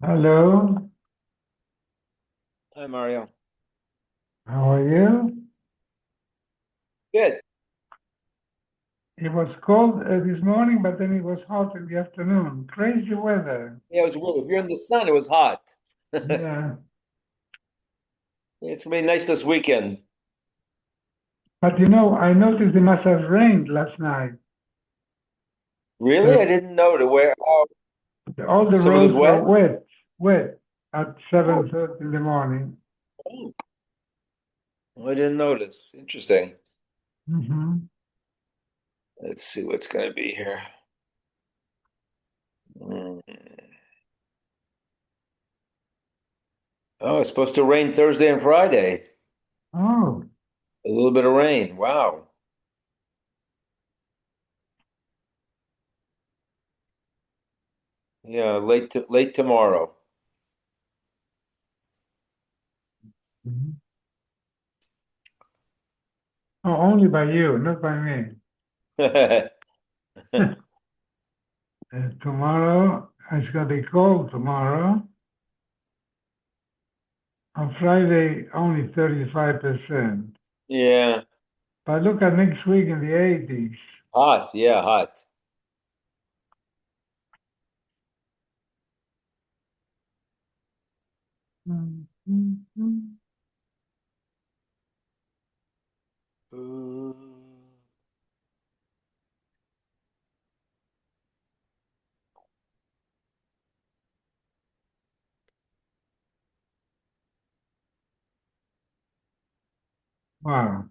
Hello, Hi, Mario. how are you? Good. It was cold this morning, but then it was hot in the afternoon. Crazy weather. Yeah, it was weird. If you're in the sun, it was hot. Yeah, It's gonna be nice this weekend. but I noticed it must have rained last night. Really? I The, didn't know to where. Oh, all the some of it was roads were wet. wet at Oh, 7:30 in the morning. oh, I didn't notice. Interesting. Hmm. Let's see what's gonna be here. Mm. Oh, it's supposed to rain Thursday and Friday. Oh, A little bit of rain. Wow. Yeah, late tomorrow. mhm. Oh, only by you, not by me. Tomorrow, it's going to be cold tomorrow. On Friday, only 35%. Yeah, But look at next week in the 80s. hot. Yeah, hot. Mm, mm, mm. Mm. Wow.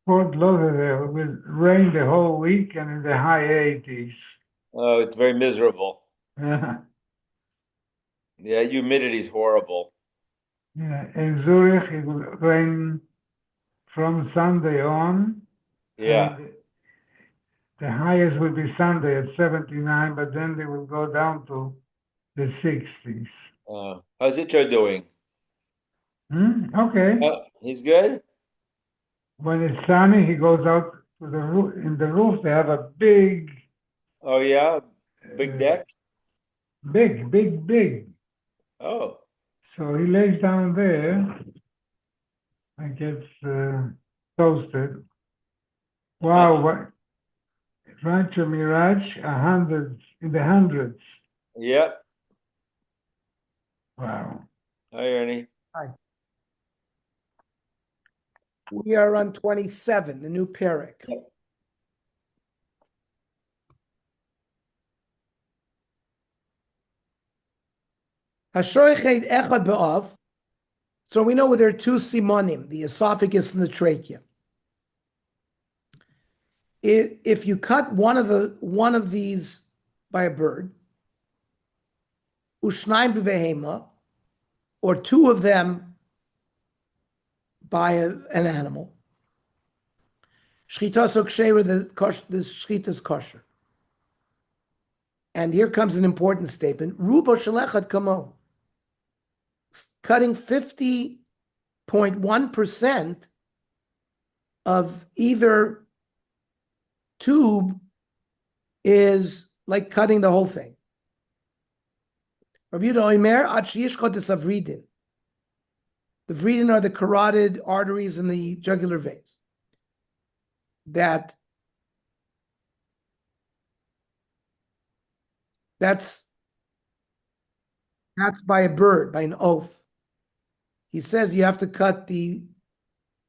Fort Lauderdale will rain the whole week and in the high 80s. Oh, it's very miserable. Yeah. Yeah, humidity's horrible. Yeah. In Zurich, it will rain from Sunday on, Yeah. and the highest will be Sunday at 79, but then they will go down to the 60s. How's Icho doing? Hmm? Okay. He's good? When it's sunny, he goes out to the roof. In the roof, they have a Oh yeah, big uh, deck. big. Oh, So he lays down there and gets toasted. Wow, what Rancho Mirage, in the hundreds. yep. Wow. Hi, Ernie. Hi. We are on 27, the new Perek. Yep. Hashoichet echad be'ov. So we know there are two simonim, the esophagus and the trachea. If you cut one of these by a bird, ushnaim bebehema, or two of them by an animal, shchita soksheira, the shchita is kosher. And here comes an important statement: rubo shalechad kamo, cutting 50.1% of either tube is like cutting the whole thing. Rabbi Yehuda Omer, ad sheyishchot esavridin. The vridin are the carotid arteries in the jugular veins. That's that's by a bird, by an oath. He says you have to cut the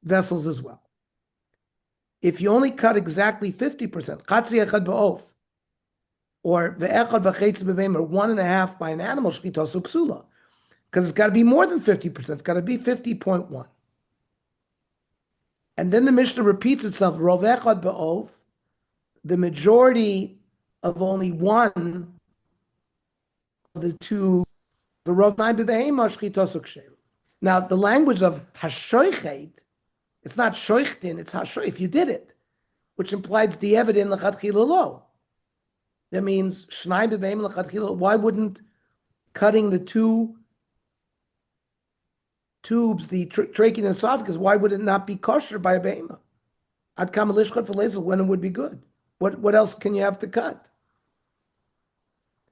vessels as well. If you only cut exactly 50%, chatzi echad ba'of, or ve'echad v'chetz b'veim, or 1.5 by an animal, shchita psula, because it's got to be more than 50%. It's got to be 50.1. And then the Mishnah repeats itself, Rov echad ba'of, the majority of only one of the two, the Rov nine b'behema shchita ksheru. Now, the language of hashoichet, it's not shoichtin, it's hashoich, if you did it, which implies the evidin l'chadchila lo. That means shnai b'beim l'chadchila. Why wouldn't cutting the two tubes, the trachea and esophagus, why would it not be kosher by a behema? Ad kam lishchot for when it would be good. What else can you have to cut?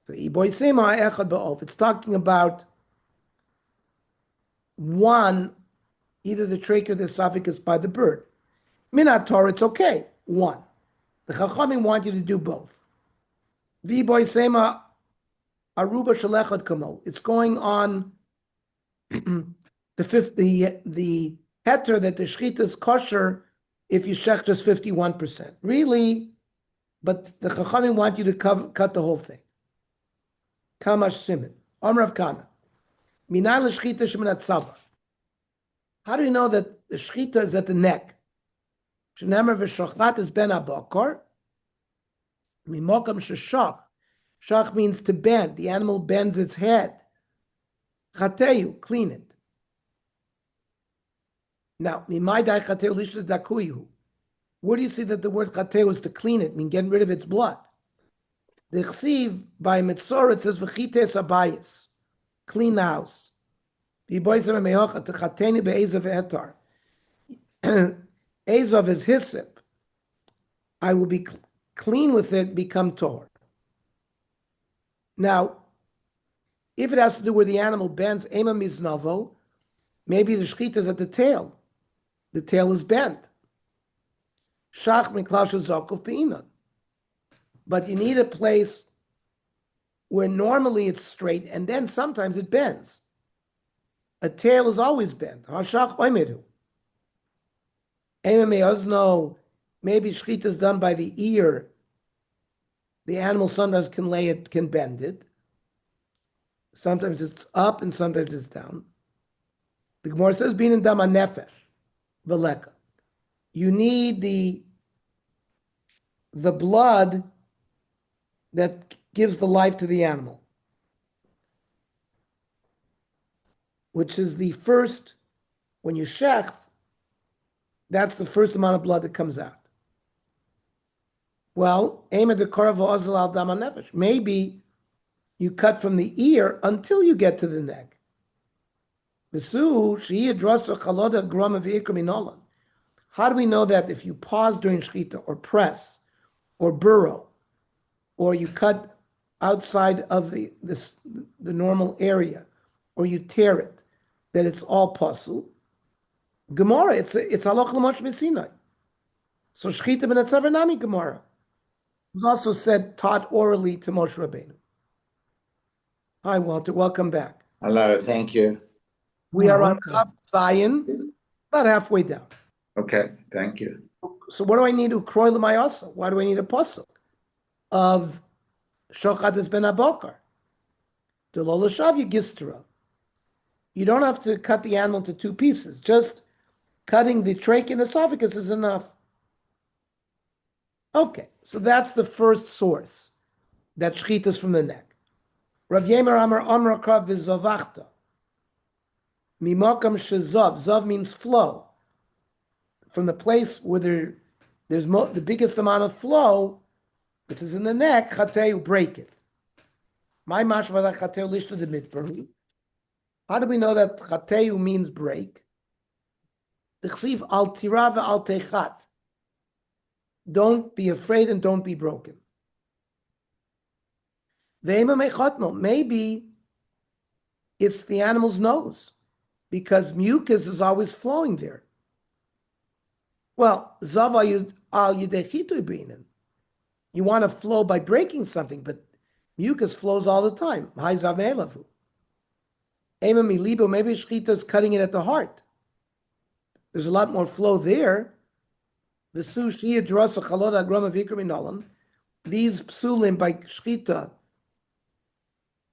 So iboisema echad ba'of. It's talking about one, either the trachea or the esophagus by the bird. Minator, it's okay. One. The Chachamim want you to do both. V'iboisema aruba shalechad kamo. It's going on the heter that the shechita is kosher if you shech just 51%. Really, but the Chachamim want you to cut the whole thing. Kamash simin. Amr of Kana. Minay l'shechita sheminat tzava. How do you know that the shechita is at the neck? Shenemer v'shochat is ben abakar. Mimokam sheshach. Shach means to bend. The animal bends its head. Chateyu, clean it. Now, mimaydai chateyu lishla dakuyu. Where do you see that the word chateyu is to clean it, mean getting rid of its blood? The chsiv by Mitzor, it says v'chites abayis, clean the house. V'boisem meyocha techateni be'ezov etar. Ezov is hyssop. I will be clean with it, become tor. Now, if it has to do where the animal bends, ema miznavo, maybe the shechita is at the tail. The tail is bent. Shach miklash zokov peinon. But you need a place where normally it's straight, and then sometimes it bends. A tail is always bent. Hashach oimedu. Ema meozno, maybe shechita is done by the ear. The animal sometimes can bend it. Sometimes it's up and sometimes it's down. The Gemara says, "Bin and dam nefesh v'leka." You need the blood that gives the life to the animal, which is the first. When you shecht, that's the first amount of blood that comes out. Well, maybe you cut from the ear until you get to the neck. How do we know that if you pause during shechita or press or burrow or you cut outside of the normal area or you tear it, that it's all pasul? Gemara, it's halach l'mosh b'sinai. So shechita b'netzav nami Gemara. It was also taught orally to Moshe Rabbeinu. Hi, Walter. Welcome back. Hello, thank you. We are on Chaf Zion, about halfway down. Okay, thank you. So what do I need to kroy l'mayasa? Why do I need a pasuk of shochat es ben abokar? The lo l'shav gistra. You don't have to cut the animal into two pieces. Just cutting the trachea and the esophagus is enough. Okay, so that's the first source, that shechita is from the neck. Rav Yemer Amar Amar Krav v'zovachta. Mimokam shezov. Zov means flow. From the place where there's the biggest amount of flow, which is in the neck, chateu, break it. My mashma that chateu lishtu de mitberi. How do we know that chateu means break? The chsiv al tira ve'al techat. Don't be afraid and don't be broken. Maybe it's the animal's nose, because mucus is always flowing there. Well, you want to flow by breaking something, but mucus flows all the time. Maybe shechita is cutting it at the heart. There's a lot more flow there. These psulim by shechita,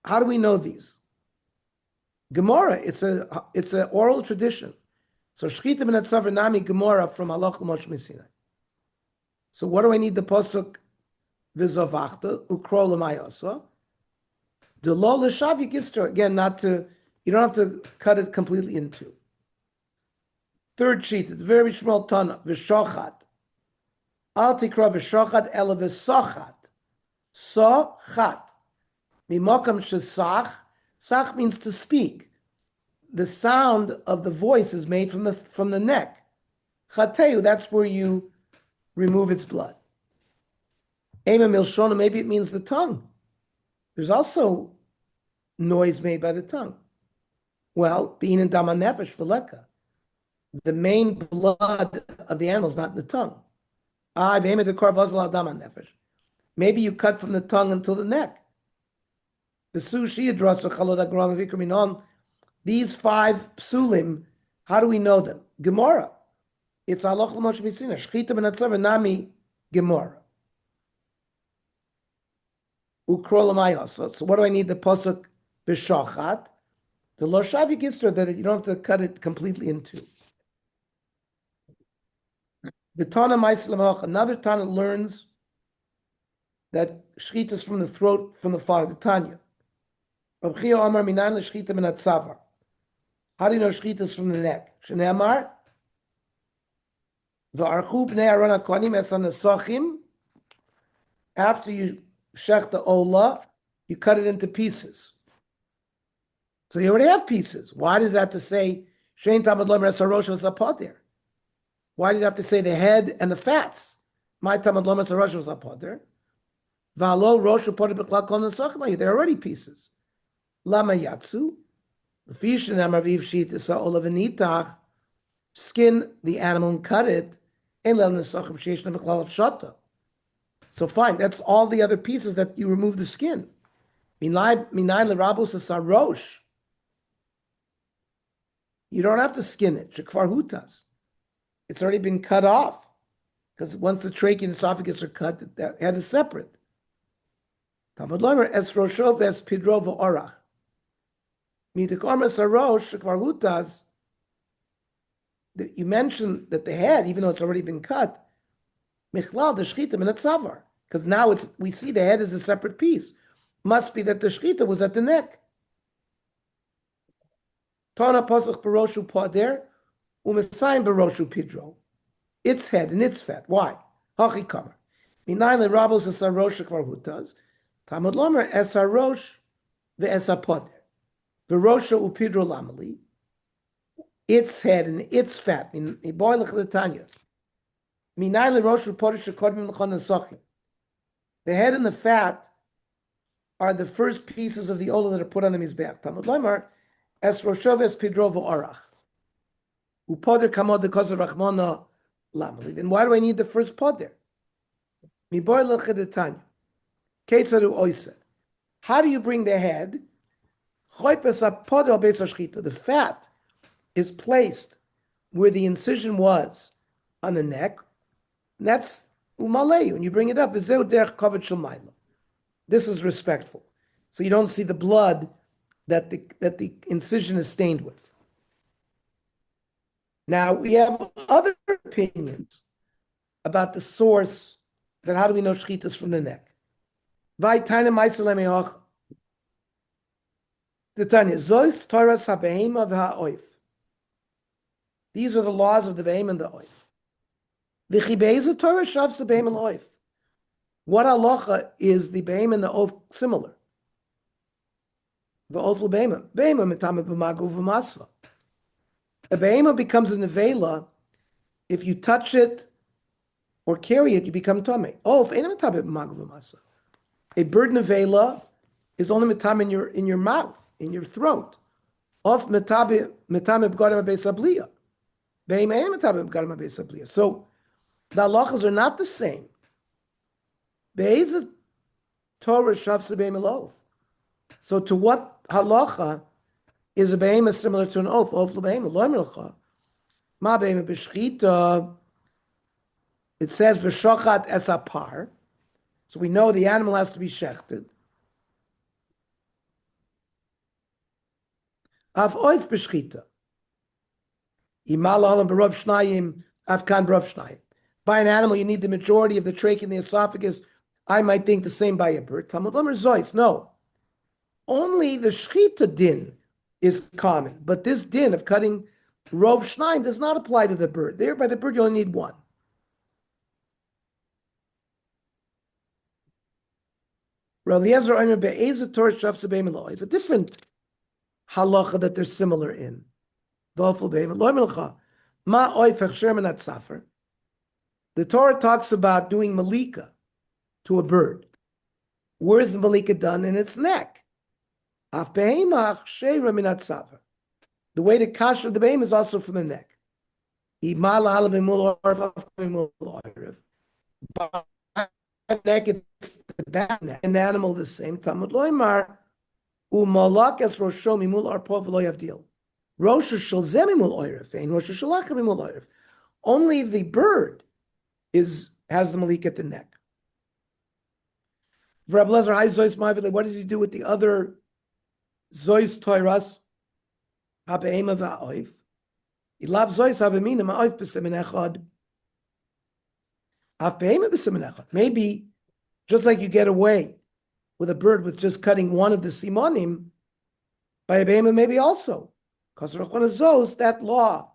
how do we know these? Gemara, it's an oral tradition. So shechita b'netzav nami Gemara from halach l'mosh misinai. So what do I need the pasuk v'zovachta ukro l'mayasa? The lo l'shav yikistra, again, you don't have to cut it completely in two. Third sheet, it's very small tana v'shochat. Al tikra v'shochat ela v'sochat. Sochat. Mimokam shesach. Sach means to speak. The sound of the voice is made from the neck. Chateu, that's where you remove its blood. Ema milshona, maybe it means the tongue. There's also noise made by the tongue. Well, being in dama nefesh v'leka, the main blood of the animal is not in the tongue. Maybe you cut from the tongue until the neck. These 5 psulim, how do we know them? Gemara. It's halach l'moshe mitzina. Shchita ben atzav nami Gemara. Ukrol l'mayos. So what do I need the pasuk b'shachat? The lo shavi gistra, that you don't have to cut it completely in 2. The Tana Ma'aseh, another Tana learns that shchita is from the throat, from the father, the Tanya. Rav Chia Amar minan l'shchita min atzavar. How do you know shchita is from the neck? Shnei Amar, v'archu bnei Aaron hakohanim es hanesachim. After you shech the ola, you cut it into pieces. So you already have pieces. Why does that to say shein tamad lomer es harosh v'sapoter? Why did you have to say the head and the fats? My tamad lomer es harosh v'sapoter. V'alo rosh upoter b'chlal kol nesachim. They're already pieces. Lama yatsu. Skin the animal and cut it. So fine, that's all the other pieces that you remove the skin. You don't have to skin it. It's already been cut off. Because once the trachea and esophagus are cut, that head is separate. Talmud Lomer es roshov es pidro v'orach. You mentioned that the head, even though it's already been cut, because now we see the head as a separate piece. Must be that the shchita was at the neck. Its head and its fat. Why? Talmud Lomer esarosh ve'esapoder. V'rosha upidro lamali, its head and its fat. The head and the fat are the first pieces of the ola that are put on the mizbeach. Talmud Lomer es roshav es pidro v'orach upoder kamod dekosav rachmona lamali. Then why do I need the first poder? Miboy lechedetanya ketzadu oisa. How do you bring the head? The fat is placed where the incision was on the neck, and that's umaleyu, and you bring it up. This is respectful. So you don't see the blood that the incision is stained with. Now, we have other opinions about the source, that how do we know shchita is from the neck? These are the laws of the behem and the oif. What halacha is the behem and the oif similar? A behema becomes a nevela if you touch it or carry it, you become tameh. A bird nevela is only metam in your mouth, in your throat. Of metam b'gadam beisabliya. Behema metam b'gadam beisabliya. So the halachas are not the same. Be'ezah Torah shavsa behema loaf. So to what halacha is a behema similar to an oaf? Oaf l'behema lo emilcha. Ma behema b'shchita. It says v'shochat es apar. So we know the animal has to be shechted. Av oif b'shchita. Imal alam b'rov shnayim, avkan b'rov shnayim. By an animal, you need the majority of the trachea and the esophagus. I might think the same by a bird. Talmud Lomer zois. No. Only the shchita din is common. But this din of cutting rov shnayim does not apply to the bird. There, by the bird, you only need one. Rav Eliezer Omer be'ezah Torah shavsa be'em eloiv. A different halacha that they're similar in. V'ofel be'em eloiv ma oif hechsher min hatzafer. The Torah talks about doing malika to a bird. Where's the malika done? In its neck. Af behemach sheira min hatzavar. The way to kasher the behem is also from the neck. By neck, it's the back neck. An animal the same. Talmud loymar umalak es rosho mimul arpov lo yavdil. Rosh shel zeh mimul oiref and rosh shelach mimul oiref. Only the bird has the malik at the neck. What does he do with the other zois toiras? Habeima va'oif. He loves zois havemina ma'oif b'semin echad. Habeima b'semin echad. Maybe just like you get away with a bird with just cutting one of the simonim, by a behemoth maybe also. Because zos, that law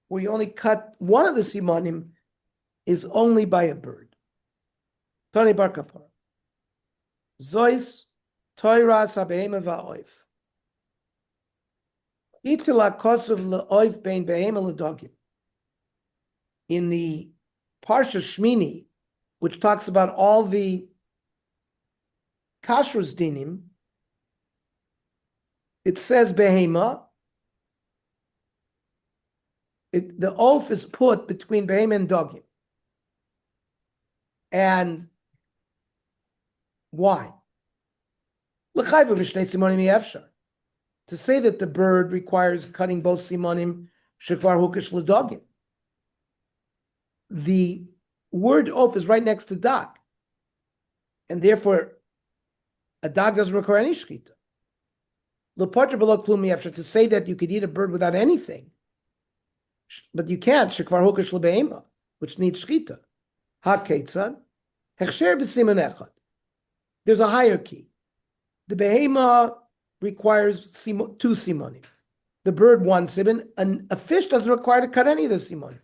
where you only cut one of the simonim is only by a bird. Tani bar kapar. Zois toiras habehemoth va'oif. In the Parsha Shmini, which talks about all the kashrus dinim, it says behema. The oath is put between behema and dogim. And why? To say that the bird requires cutting both simonim, shekvar hukish l'dogim. The word oath is right next to dag. And therefore, a dag doesn't require any shchita. L'potter below klumi after to say that you could eat a bird without anything, but you can't, shekvar hukish l'be'ema, which needs shchita. Ha-ketzad, hechsher b'siman echad. There's a hierarchy. The behema requires two simonim. The bird one simon, and a fish doesn't require to cut any of the simonim.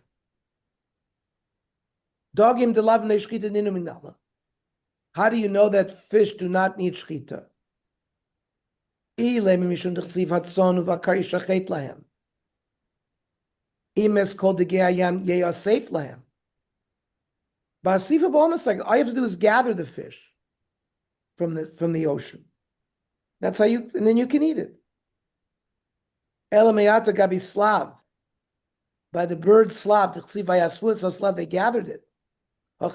Dogim delav shchita ninu minala. How do you know that fish do not need shchita? Mishum dechsiv hatzon uvakar yishachet lahem. Imes kol degeyayam yeyasef lahem. Ba'asifa b'omas, like all you have to do is gather the fish from the ocean. That's how and then you can eat it. Elamayata gabi slav. By the bird slav, slav, they gathered it. Do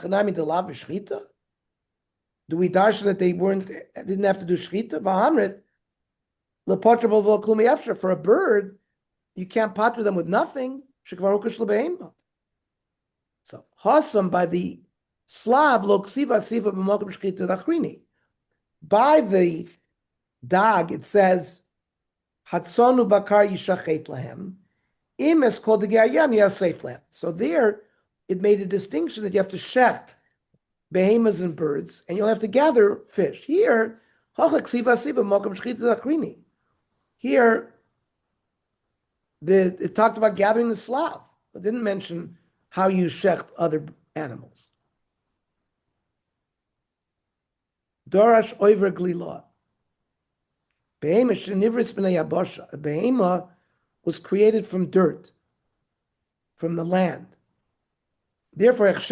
we darshan that they didn't have to do shchita? For a bird, you can't patra them with nothing. So hasam by the slav by the dag, it says, Hatzonu bakar yishachet lahem, im es kol degayam yasef lahem. So there, it made a distinction that you have to shecht behemoths and birds, and you'll have to gather fish. Here, here, it talked about gathering the slav. It didn't mention how you shecht other animals. Dorash oiver glila. A behema was created from dirt, from the land. Therefore, you have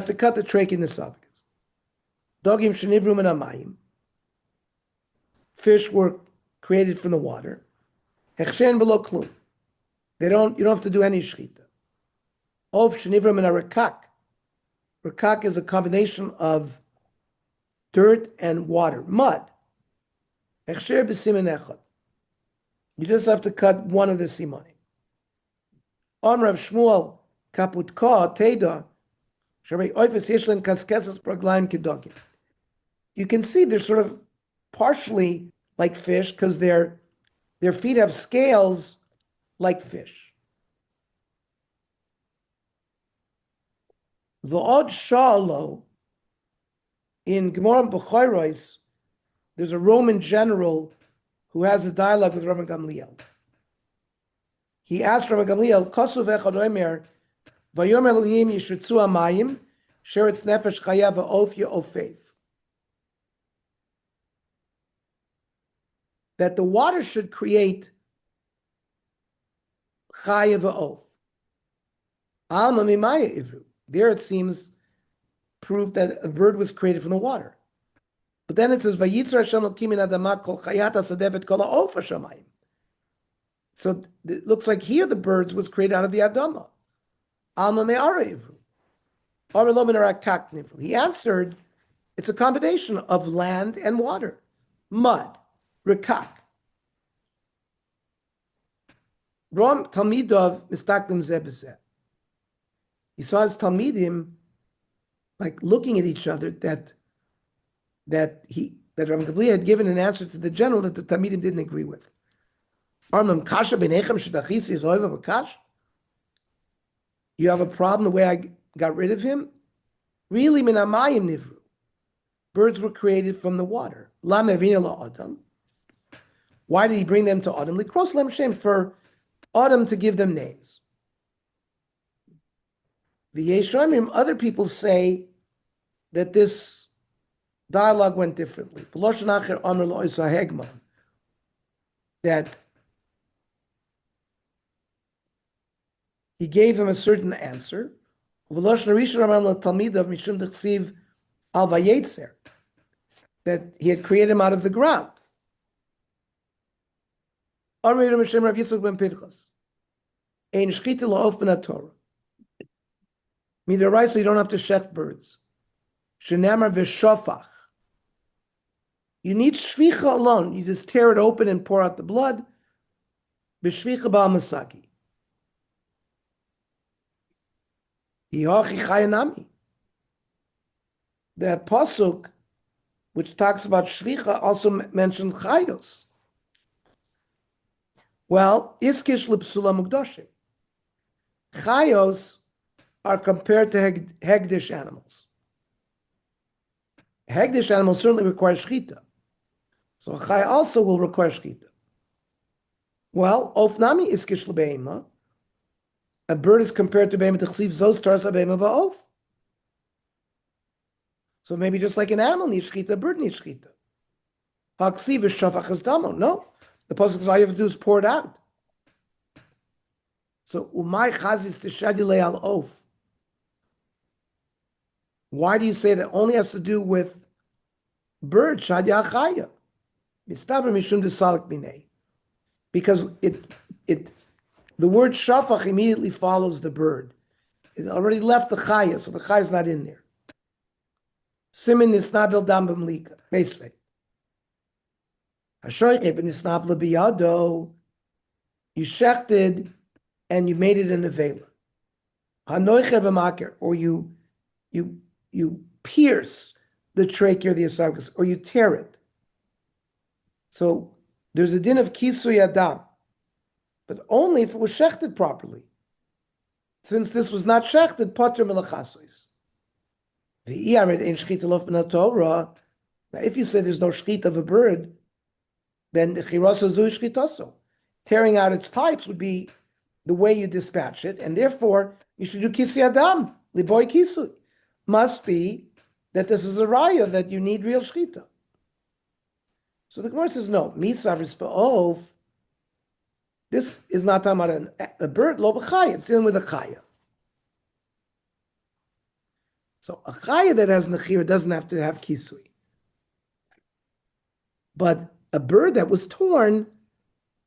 to cut the trach in the esophagus. Dogim shenivru min hamayim. Fish were created from the water. Hechshen below klum. You don't have to do any shchita. Of shenivru min harekak. Rekak is a combination of dirt and water, mud. Hechsher b'siman echad. You just have to cut one of the simonim. On Rav Shmuel Kaputka Teda Sharei Oifes Yeshlen Kaskesas Braglaim Kedogim. You can see they're sort of partially like fish because their feet have scales like fish. The odd shalo in Gemara B'chayros, there's a Roman general who has a dialogue with Rabbi Gamliel. He asked Rabbi Gamliel, "Kosuv echad omer, vayom Elohim yishritzu hamayim, sheretz nefesh chaya va'of ye'ofev." That the water should create chaya va'of. Alma mimaya ivru. There it seems proof that a bird was created from the water. But then it says, "Vayitzer Hashem Elokim min adama kol chayat hasadeh kol ha'of hashamayim." So it looks like here the birds was created out of the Adama. Alma me'ara ivru. Ara lo min harakak nivru. He answered, it's a combination of land and water. Mud, rikak. Rom Talmidov mistaklim zeh b'zeh. He saw his Talmidim like looking at each other that Rabbi Gamliel had given an answer to the general that the Talmidim didn't agree with. You have a problem the way I got rid of him? Really, min hamayim nivru. Birds were created from the water. La mevina la Adam. Why did he bring them to Adam? Likros lem shem, for Adam to give them names. V'yeshomim, other people say that this dialogue went differently. B'loshen acher amar lo isa hegman. That he gave him a certain answer. That he had created him out of the ground. Midaraisa, you don't have to shecht birds. Shenamar v'shofach. You need shvicha alone. You just tear it open and pour out the blood. B'shvicha ba'al masaki. The pasuk, which talks about shvicha, also mentions chayos. Well, iskish l'psula mukdoshim. Chayos are compared to hegdish animals. Hegdish animals certainly require shchita. So a chay also will require shchita. Well, ofnami iskish l'beima. A bird is compared to behemoth t'chsiv zos taras behemoth va'of. So maybe just like an animal needs shchita, a bird needs shchita. Ha'ksiv is shafach es damo. No, the pasuk says all you have to do is pour it out. So umay chazis t'shadilei al of. Why do you say that only has to do with bird shadya achaya? Mistaver mishum desalik minei, because the word shafach immediately follows the bird. It already left the chaya, so the chaya is not in there. Simin nisnabil dam b'mlika. Basically. Hashoychev nisnabla biyado. You shechted and you made it in a vela. Hanoichev v'maker, or you pierce the trachea or the esophagus, or you tear it. So there's a din of kisui adam, but only if it was shechted properly. Since this was not shechted, potter melachasois. Now, if you say there's no shchita of a bird, then the chiraso zu shchitaso. Tearing out its pipes would be the way you dispatch it, and therefore you should do kisui adam, liboy kisui. Must be that this is a raya that you need real shchita. So the Gemara says, no, misav rispaov. This is not talking about a bird, lo b'chaya. It's dealing with a chaya. So a chaya that has nechira doesn't have to have kisui. But a bird that was torn,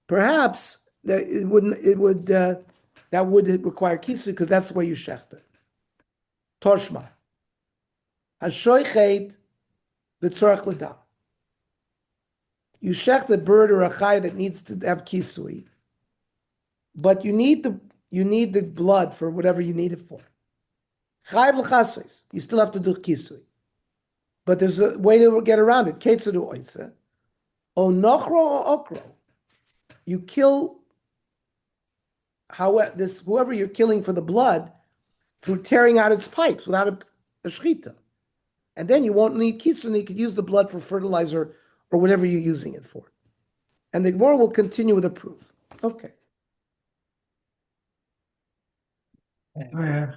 perhaps that would require kisui because that's the way you shecht it. Toshma. Hashoichet v'tzorach l'dam. You shecht a bird or a chaya that needs to have kisui, but you need the blood for whatever you need it for. Chayav l'chasos, you still have to do kisui, but there's a way to get around it. Ketzadu oisa, o nochro o okro. You kill whoever you're killing for the blood through tearing out its pipes without a shchita, and then you won't need kisui. You could use the blood for fertilizer or whatever you're using it for. And the Gemara will continue with a proof. Okay. Yeah.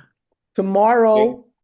Tomorrow,